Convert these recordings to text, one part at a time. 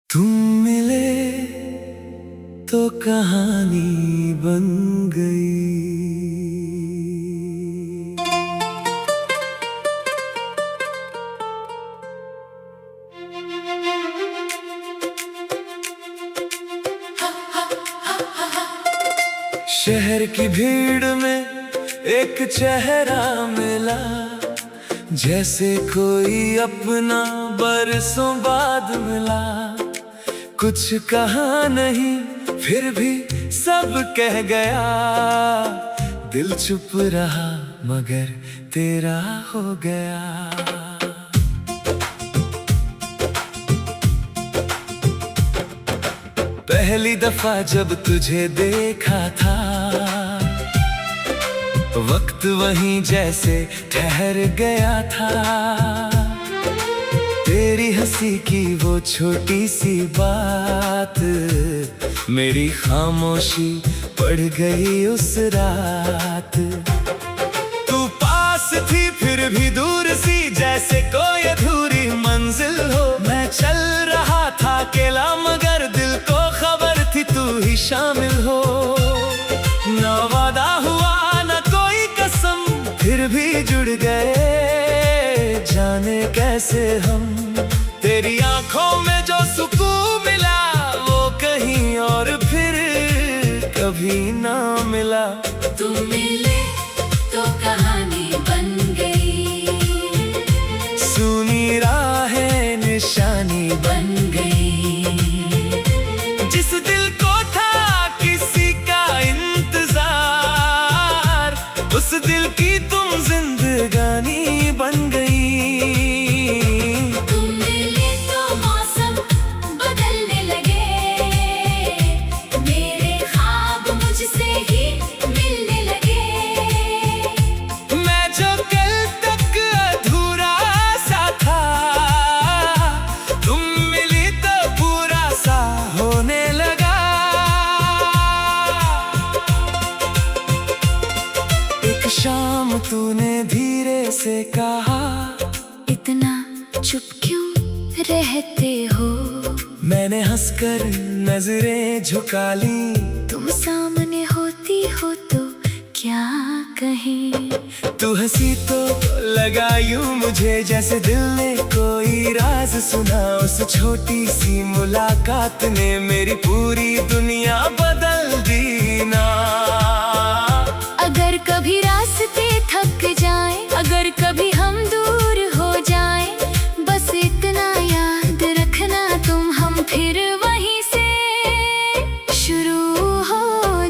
तुम मिले तो कहानी बन गई। शहर की भीड़ में एक चेहरा मिला, जैसे कोई अपना बरसों बाद मिला। कुछ कहा नहीं फिर भी सब कह गया, दिल चुप रहा मगर तेरा हो गया। पहली दफा जब तुझे देखा था, वक्त वहीं जैसे ठहर गया था। तेरी हंसी की वो छोटी सी बात मेरी खामोशी पड़ गई उस रात। तू पास थी फिर भी दूर सी, जैसे कोई अधूरी मंजिल हो। मैं चल रहा था अकेला मगर दिल को खबर थी तू ही शामिल हो। ना वादा हुआ ना कोई कसम, फिर भी जुड़ गए जाने कैसे हम। तेरी आंखों में जो सुकून मिला वो कहीं और फिर कभी ना मिला। तुम मिले तो कहानी बन गई, सुनी राहें निशानी बन गई। जिस दिल को था किसी का इंतजार, उस दिल की तुम जिंदगानी बन गई। तुम मिले तो मौसम बदलने लगे, मेरे ख्वाब मुझसे ही मिलने लगे। मैं जो कल तक अधूरा सा था, तुम मिली तो पूरा सा होने लगा। एक शाम तूने धीरे से कहा, इतना चुप क्यों रहते हो? मैंने हंसकर नजरें झुका ली। तुम सामने होती हो तो क्या कहें? तू हंसी तो लगा यूं मुझे जैसे दिल ने कोई राज सुना। उस छोटी सी मुलाकात ने मेरी पूरी दुनिया बदल दी ना। अगर कभी रास्ते थक जाएं, अगर कभी हम दूर हो जाएं, बस इतना याद रखना तुम हम फिर वहीं से शुरू हो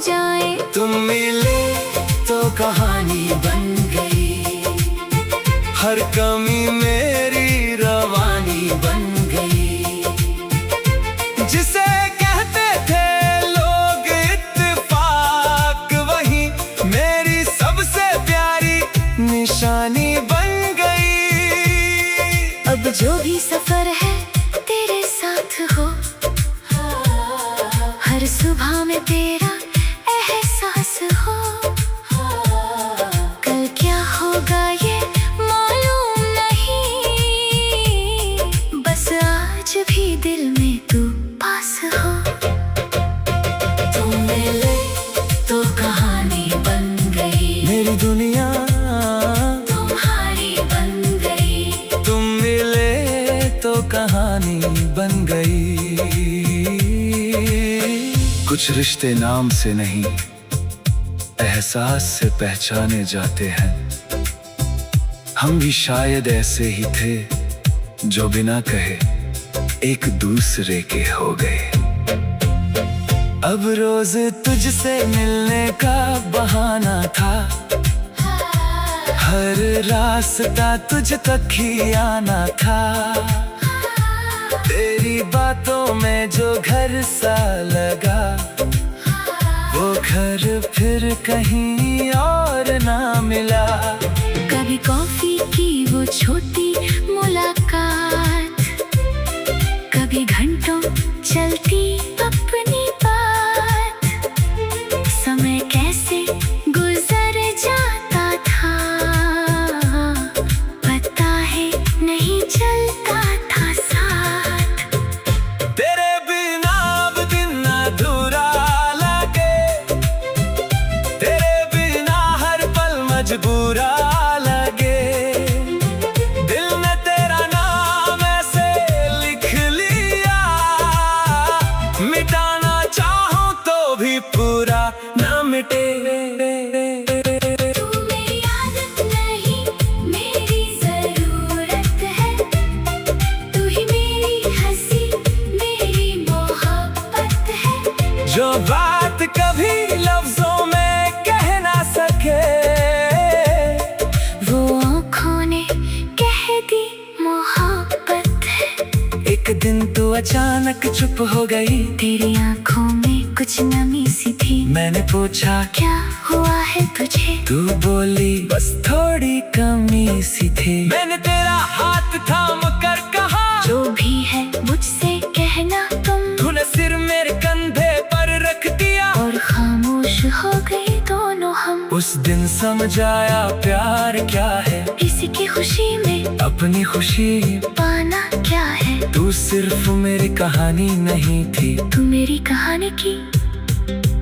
जाएं। तुम मिले तो कहानी बन गई, हर कमी मेरी रवानी बन गई। जिसे कहते थे लोग इत्तेफाक, वही मेरी सबसे प्यारी निशानी बन गई। अब जो भी सफर है तेरे साथ हो, हर सुबह में तेरा एहसास हो। कल क्या होगा ये मालूम नहीं, बस आज भी दिल में तू पास हो। तुम मिले तो कहानी बन गई, मेरी दुनिया तुम्हारी बन गई। तुम मिले तो कहानी बन गई। कुछ रिश्ते नाम से नहीं एहसास से पहचाने जाते हैं। हम भी शायद ऐसे ही थे जो बिना कहे एक दूसरे के हो गए। अब रोज तुझसे मिलने का बहाना था, हर रास्ता तुझ तक ही आना था। तेरी बातों में जो घर सा लगा, वो घर फिर कहीं और ना मिला। कभी कॉफी की वो छोटी मुलाकात, कभी घंटों चलती अपनी बात। समय कैसे गुजर जाता था पता है नहीं चलता था साथ। तेरे जो बात कभी लफ्जों में कह ना सके, वो आँखों ने कह दी मोहब्बत है। एक दिन तू अचानक चुप हो गई, तेरी आँखों में कुछ नमी सी थी। मैंने पूछा क्या हुआ है तुझे? तू बोली बस थोड़ी कमी सी थी। मैंने तेरा हाथ थाम कर कहा, जो भी है मुझसे कहना तुम। तूने सिर मेरे कंधे पर रख दिया और खामोश हो गए दोनों हम। उस दिन समझ आया प्यार क्या है, किसी की खुशी में अपनी खुशी पाना क्या है। तू सिर्फ मेरी कहानी नहीं थी, तू मेरी कहानी की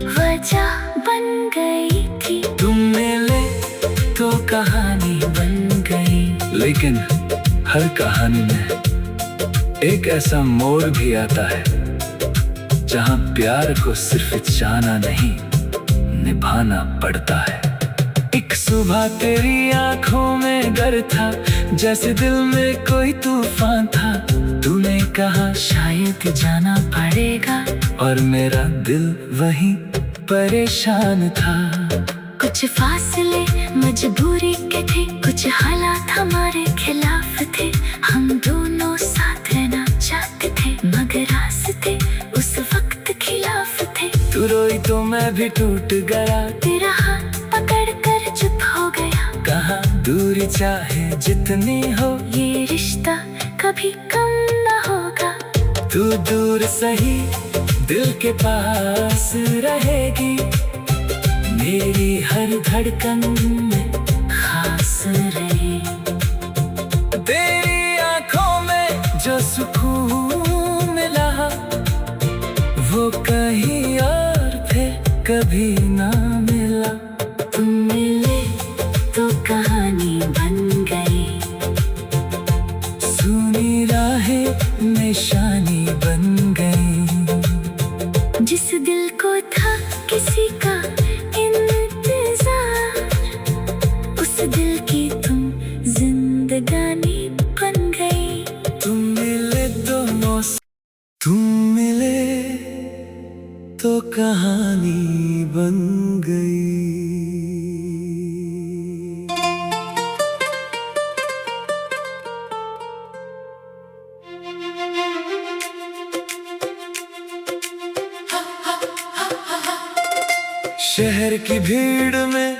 वजह बन गई थी। तुम मिले तो कहानी बन गई। लेकिन हर कहानी में एक ऐसा मोड़ भी आता है, जहाँ प्यार को सिर्फ जाना नहीं, निभाना पड़ता है। एक सुबह तेरी आंखों में डर था, जैसे दिल में कोई तूफान था। तूने कहा शायद जाना पड़ेगा, और मेरा दिल वहीं परेशान था। कुछ फासले मजबूरी के थे, कुछ हालात हमारे खिलाफ थे। हम दोनों साथ रहना चाहते थे, मगर रास्ते उस वक्त खिलाफ थे। तू रोई तो मैं भी टूट गया, तेरा हाथ पकड़ कर चुप हो गया। कहा दूरी चाहे जितनी हो, ये रिश्ता कभी कम न होगा। तू दूर सही दिल के पास रहेगी, मेरी हर धड़कन में खास रही। तेरी आंखों में जो सुकून मिला, वो कहीं और थे कभी ना मिला। तुम मिले तो कहानी बन गई, सुनी राहें निशानी बन गई। जिस दिल को था किसी का इंतजार, उस दिल की तुम जिंदगानी बन गई। तुम मिले तो तुम मिले तो कहानी बन गई। शहर की भीड़ में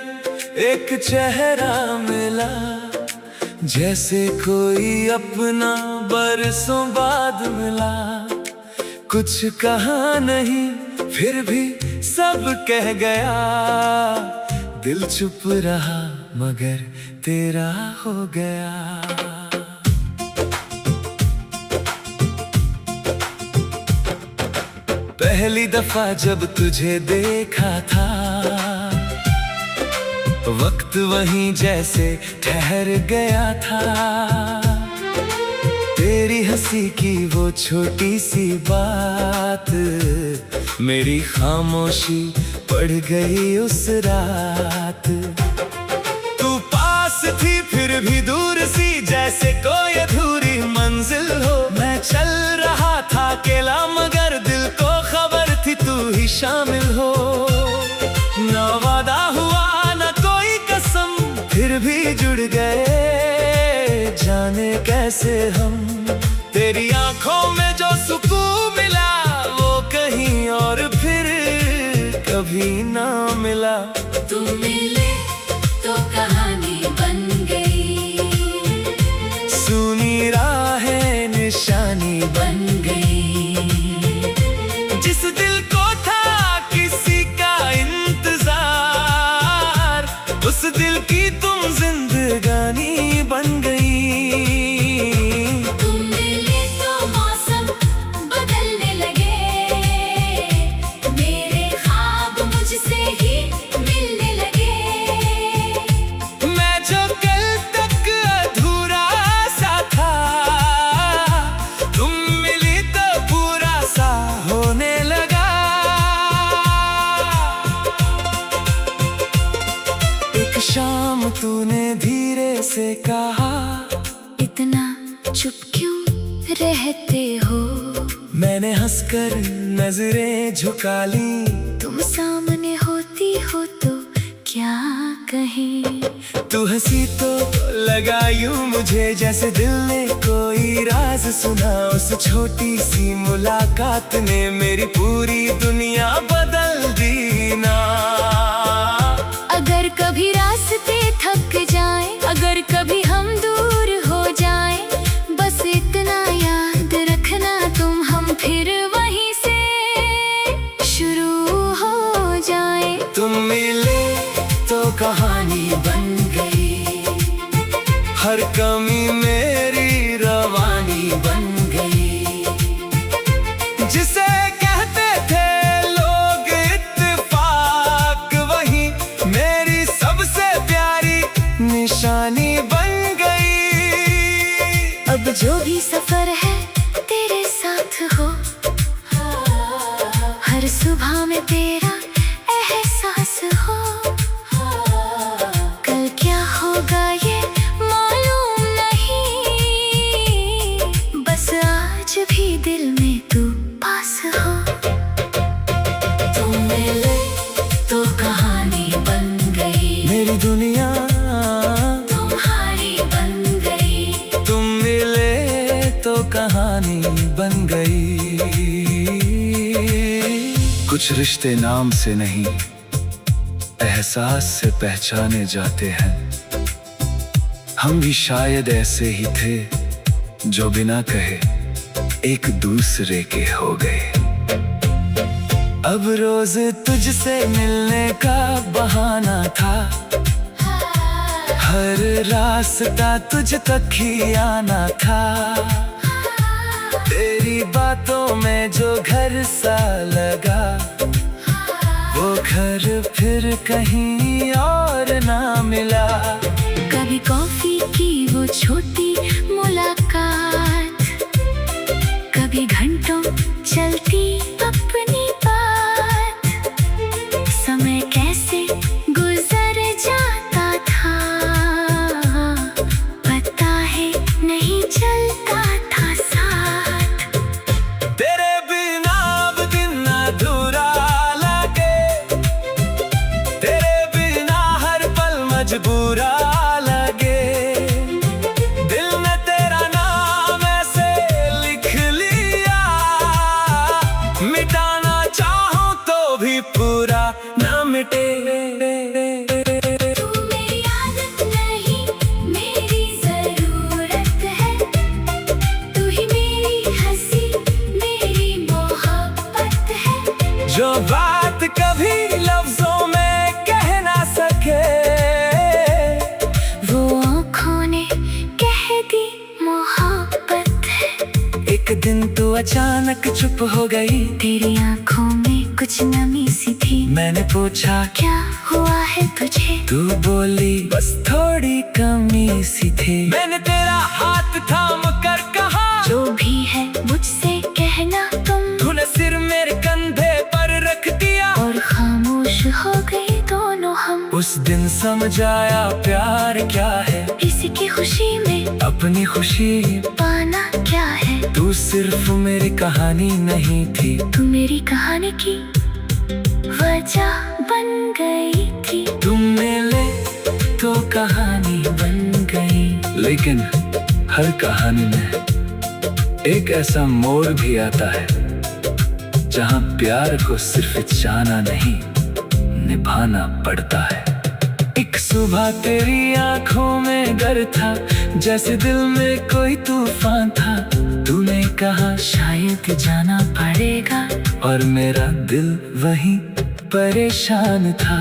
एक चेहरा मिला, जैसे कोई अपना बरसों बाद मिला। कुछ कहा नहीं फिर भी सब कह गया, दिल चुप रहा मगर तेरा हो गया। पहली दफा जब तुझे देखा था, वक्त वहीं जैसे ठहर गया था। तेरी हंसी की वो छोटी सी बात, मेरी खामोशी पड़ गई उस रात। तू पास थी फिर भी दूर सी, जैसे कोई अधूरी मंजिल हो। मैं चल रहा था अकेला, मगर दिल को खबर थी तू ही शामिल हो। ना वादा हुआ ना कोई कसम, फिर भी जुड़ गए जाने कैसे हम। तेरी आंखों में जो सुकून मिला, वो कहीं और फिर कभी ना मिला। तुम मिले तो कहानी बन गई, सुनी राहें निशानी बन गई। जिस दिल को था किसी का इंतजार, उस दिल की तुम जिंदगानी बन गई। तुम मिले तो मौसम बदलने लगे, मेरे ख्वाब मुझसे ही मिलने लगे। मैं जो कल तक अधूरा सा था, तुम मिली तो पूरा सा होने लगा। एक शाम तूने धीरे से कहा, इतना चुप क्यों रहते हो? मैंने हंसकर नजरें झुका ली, तुम सामने होती हो तो क्या कहें। तू हंसी तो लगा यूं मुझे जैसे दिल ने कोई राज सुना। उस छोटी सी मुलाकात ने मेरी पूरी दुनिया बदल दी ना। अगर कभी रास्ते थक जाएं, अगर कभी हम दूर हो जाएं, बस इतना याद रखना तुम हम फिर वहीं से शुरू हो जाएं। तुम मिले तो कहानी बन गई, हर कमी मेरी रवानी बन गई। जिसे कहते थे लोग इत्तेफाक, वही मेरी सबसे प्यारी निशानी बन गई। अब जो भी सफर है तेरे साथ हो, हर सुबह में तेरा एहसास हो। कल क्या होगा ये मालूम नहीं, बस आज भी दिल में तू पास हो। तुम मिले तो कहानी बन गई, मेरी दुनिया तुम्हारी बन गई। तुम मिले तो कहानी बन गई। कुछ रिश्ते नाम से नहीं, एहसास से पहचाने जाते हैं। हम भी शायद ऐसे ही थे जो बिना कहे एक दूसरे के हो गए। अब रोज तुझसे मिलने का बहाना था, हर रास्ता तुझ तक ही आना था। तेरी बातों में जो घर सा लगा, वो घर फिर कहीं और ना मिला। कभी कॉफी की वो छोटी मुलाकात, कभी घंटों चलती अपनी बात। समय कैसे गुजर जाता था, पता है नहीं चलता था साथ। तेरे बिना अब दिन अधूरा लगे, तेरे बिना हर पल मजबूरा लगे। दिल ने तेरा नाम ऐसे लिख लिया, मिटाना चाहूं तो भी पूरा ना मिटे। तू मेरी आदत नहीं, मेरी जरूरत है। तू ही मेरी हंसी, मेरी मोहब्बत है। जो बात कभी लफ्जों में कह ना सके, वो आँखों ने कह दी मोहब्बत है। एक दिन तू अचानक चुप हो गई, तेरी आँखों में कुछ नमी सी थी। मैंने पूछा क्या हुआ है तुझे, तू बोली बस थोड़ी कमी सी थी। मैंने तेरा हाथ थाम कर कहा, जो भी है मुझसे कहना तुम। तूने सिर मेरे कंधे पर रख दिया, और खामोश हो गए दोनों हम। उस दिन समझ आया प्यार क्या है, किसी की खुशी में अपनी खुशी पाना क्या है। तू सिर्फ मेरी कहानी नहीं थी, तू मेरी कहानी की वजह बन गई थी। तुम मिले तो कहानी बन गई। लेकिन हर कहानी में एक ऐसा मोड़ भी आता है, जहां प्यार को सिर्फ जाना नहीं, निभाना पड़ता है। एक सुबह तेरी आंखों में डर था, जैसे दिल में कोई तूफान था। तूने कहा शायद जाना पड़ेगा, और मेरा दिल वहीं परेशान था।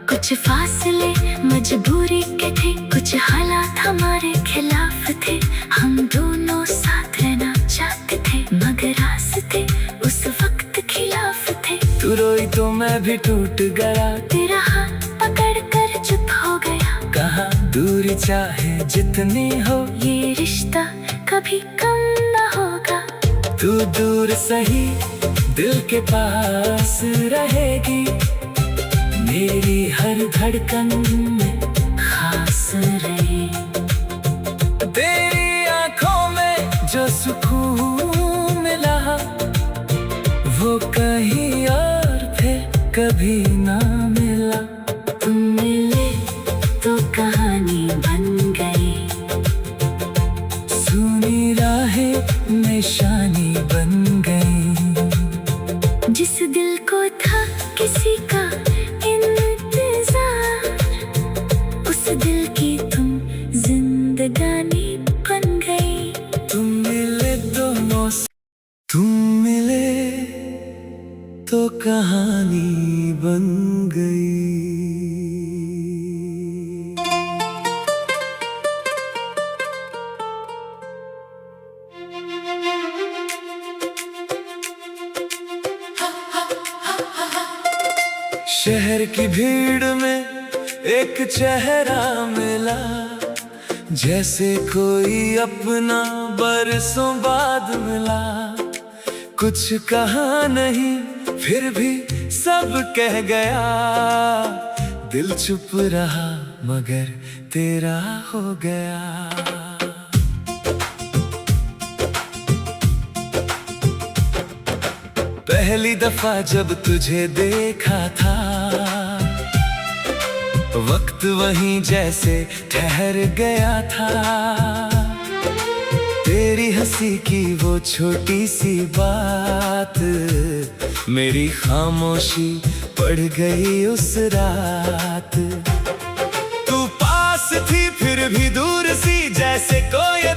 कुछ फासले मजबूरी के थे, कुछ हालात हमारे खिलाफ थे। हम दोनों साथ रहना चाहते थे, मगर रास्ते उस वक्त खिलाफ थे। तू रोई तो मैं भी टूट गया, तेरा हाथ पकड़ कर चुप हो गया। कहाँ दूरी चाहे जितनी हो, ये रिश्ता कभी कम न होगा। तू दूर सही दिल के पास रहेगी, मेरी हर धड़कन में खास रही। तेरी आंखों में जो सुकून मिला, जिस दिल को था किसी का इंतजार, उस दिल की तुम जिंदगानी बन गई। तुम मिले तो तुम मिले तो कहानी बन गई। शहर की भीड़ में एक चेहरा मिला, जैसे कोई अपना बरसों बाद मिला। कुछ कहा नहीं फिर भी सब कह गया, दिल चुप रहा मगर तेरा हो गया। पहली दफा जब तुझे देखा था, वक्त वहीं जैसे ठहर गया था। तेरी हंसी की वो छोटी सी बात मेरी खामोशी पड़ गई उस रात। तू पास थी फिर भी दूर सी, जैसे कोई